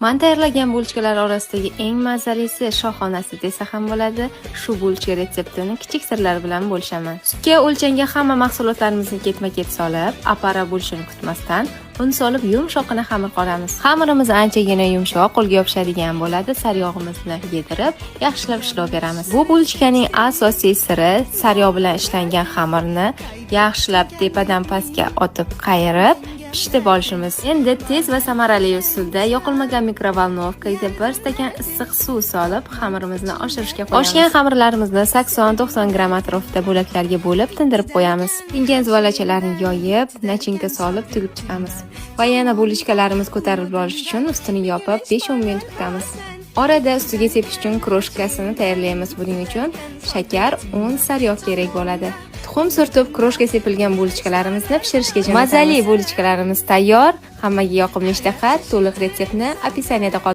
Men tayyorlagan bulchkalar orasidagi eng mazalisi shohonasi desa ham bo'ladi. Shu bulchka retseptini kichik sirlar bilan bo'lishaman. Sutga o'lchanga hamma mahsulotlarimizni ketma-ket solib, apara bo'lishini kutmasdan un solib yumshoqqina xamir qoramiz. Xamirimiz anchagina yumshoq, qo'lga yopishadigan bo'ladi. Saryog'imizni yedirib, yaxshilab ishlov beramiz. Bu bulchkaning asosiy siri saryog' bilan ishlangan xamirni yaxshilab tepadan pastga otib qayirib pishitib olishimiz. Endi tez va samarali usulda yoqilmagan mikrovolnovkaga 1 stakan issiq suv solib, xamirimizni oshirishga qo'yamiz. Oshgan xamirlarimizni 80-90 gram atrofida bo'laklarga bo'lib tindirib qo'yamiz. Tingan zuvolachalarni yoyib, nachinka solib tugib chiqamiz. Va yana bulchkalarimiz ko'tarilib olish uchun ustini yopib 5-10 minut kutamiz. Orada ustiga sepish uchun kroshkasini tayyorlaymiz. Buning uchun shakar, un, saryog' kerak bo'ladi. Tuxum surtib, kroshka sepilgan bulchkalarimizni pishirishga jo'natamiz. Mazali bulchkalarimiz tayyor. Hammaga yoqimli ishtaha. To'liq retseptni opisaniyada qoldirib